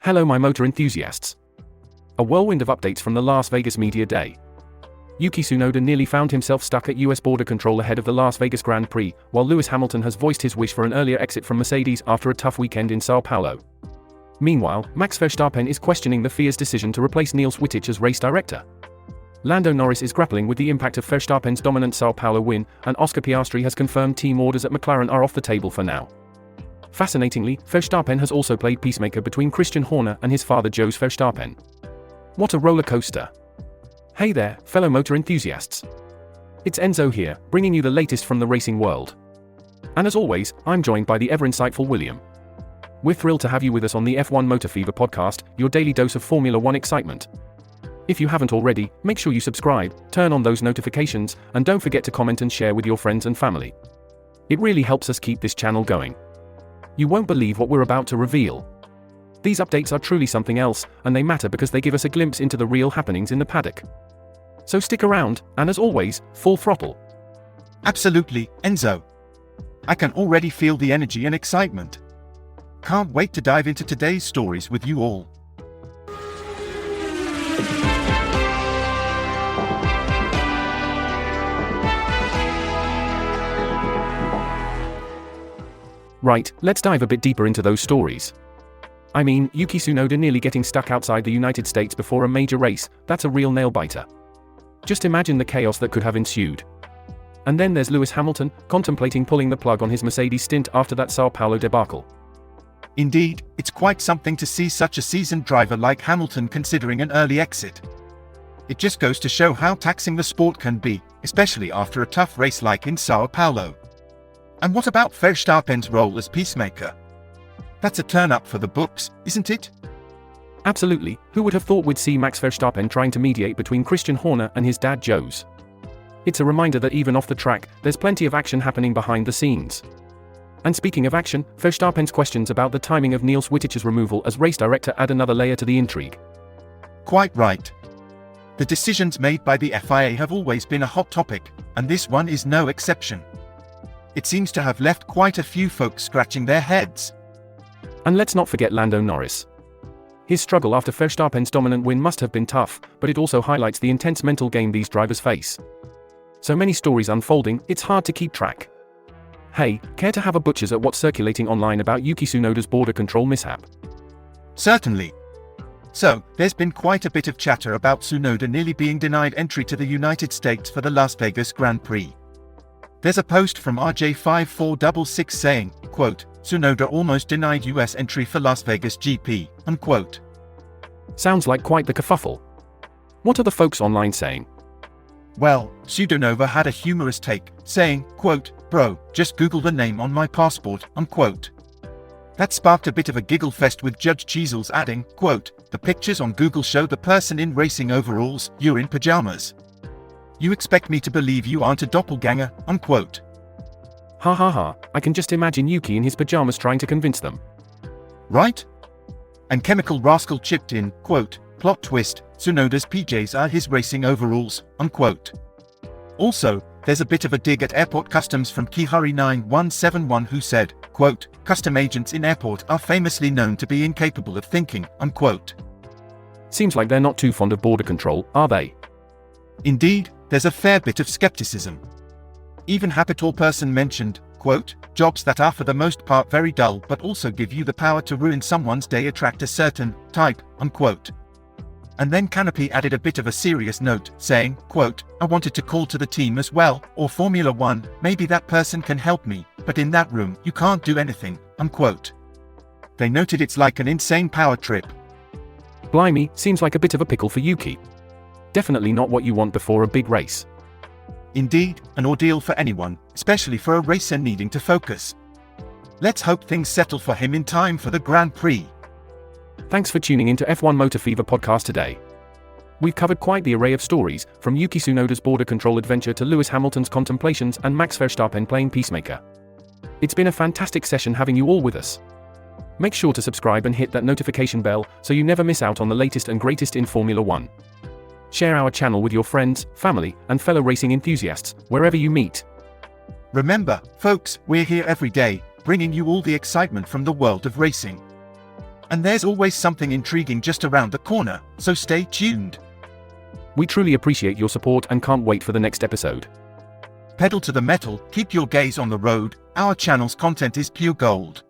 Hello my motor enthusiasts. A whirlwind of updates from the Las Vegas media day. Yuki Tsunoda nearly found himself stuck at US border control ahead of the Las Vegas Grand Prix, while Lewis Hamilton has voiced his wish for an earlier exit from Mercedes after a tough weekend in Sao Paulo. Meanwhile, Max Verstappen is questioning the FIA's decision to replace Niels Wittich as race director. Lando Norris is grappling with the impact of Verstappen's dominant Sao Paulo win, and Oscar Piastri has confirmed team orders at McLaren are off the table for now. Fascinatingly, Verstappen has also played peacemaker between Christian Horner and his father Jos Verstappen. What a roller coaster. Hey there, fellow motor enthusiasts. It's Enzo here, bringing you the latest from the racing world. And as always, I'm joined by the ever-insightful William. We're thrilled to have you with us on the F1 Motor Fever podcast, your daily dose of Formula One excitement. If you haven't already, make sure you subscribe, turn on those notifications, and don't forget to comment and share with your friends and family. It really helps us keep this channel going. You won't believe what we're about to reveal. These updates are truly something else, and they matter because they give us a glimpse into the real happenings in the paddock. So stick around, and as always, full throttle. Absolutely, Enzo. I can already feel the energy and excitement. Can't wait to dive into today's stories with you all. Right, let's dive a bit deeper into those stories. I mean, Yuki Tsunoda nearly getting stuck outside the United States before a major race, that's a real nail-biter. Just imagine the chaos that could have ensued. And then there's Lewis Hamilton, contemplating pulling the plug on his Mercedes stint after that Sao Paulo debacle. Indeed, it's quite something to see such a seasoned driver like Hamilton considering an early exit. It just goes to show how taxing the sport can be, especially after a tough race like in Sao Paulo. And what about Verstappen's role as peacemaker? That's a turn-up for the books, isn't it? Absolutely, who would have thought we'd see Max Verstappen trying to mediate between Christian Horner and his dad Jos? It's a reminder that even off the track, there's plenty of action happening behind the scenes. And speaking of action, Verstappen's questions about the timing of Niels Wittich's removal as race director add another layer to the intrigue. Quite right. The decisions made by the FIA have always been a hot topic, and this one is no exception. It seems to have left quite a few folks scratching their heads. And let's not forget Lando Norris. His struggle after Verstappen's dominant win must have been tough, but it also highlights the intense mental game these drivers face. So many stories unfolding, it's hard to keep track. Hey, care to have a butcher's at what's circulating online about Yuki Tsunoda's border control mishap? Certainly. So, there's been quite a bit of chatter about Tsunoda nearly being denied entry to the United States for the Las Vegas Grand Prix. There's a post from RJ5466 saying, quote, Tsunoda almost denied US entry for Las Vegas GP, unquote. Sounds like quite the kerfuffle. What are the folks online saying? Well, Tsunoda had a humorous take, saying, quote, bro, just Google the name on my passport, unquote. That sparked a bit of a giggle fest with Judge Cheezels adding, quote, the pictures on Google show the person in racing overalls, you're in pajamas. You expect me to believe you aren't a doppelganger, unquote. Ha ha ha, I can just imagine Yuki in his pajamas trying to convince them. Right? And Chemical Rascal chipped in, quote, plot twist, Tsunoda's PJs are his racing overalls, unquote. Also, there's a bit of a dig at airport customs from Kihari9171 who said, quote, custom agents in airport are famously known to be incapable of thinking, unquote. Seems like they're not too fond of border control, are they? Indeed, there's a fair bit of skepticism. Even Habitor person mentioned, quote, jobs that are for the most part very dull but also give you the power to ruin someone's day attract a certain type, unquote. And then Canopy added a bit of a serious note, saying, quote, I wanted to call to the team as well, or Formula One, maybe that person can help me, but in that room, you can't do anything, unquote. They noted it's like an insane power trip. Blimey, seems like a bit of a pickle for Yuki. Definitely not what you want before a big race. Indeed, an ordeal for anyone, especially for a racer needing to focus. Let's hope things settle for him in time for the Grand Prix. Thanks for tuning into F1 Motor Fever podcast today. We've covered quite the array of stories, from Yuki Tsunoda's border control adventure to Lewis Hamilton's contemplations and Max Verstappen playing peacemaker. It's been a fantastic session having you all with us. Make sure to subscribe and hit that notification bell so you never miss out on the latest and greatest in Formula One. Share our channel with your friends, family, and fellow racing enthusiasts, wherever you meet. Remember, folks, we're here every day, bringing you all the excitement from the world of racing. And there's always something intriguing just around the corner, so stay tuned. We truly appreciate your support and can't wait for the next episode. Pedal to the metal, keep your gaze on the road, our channel's content is pure gold.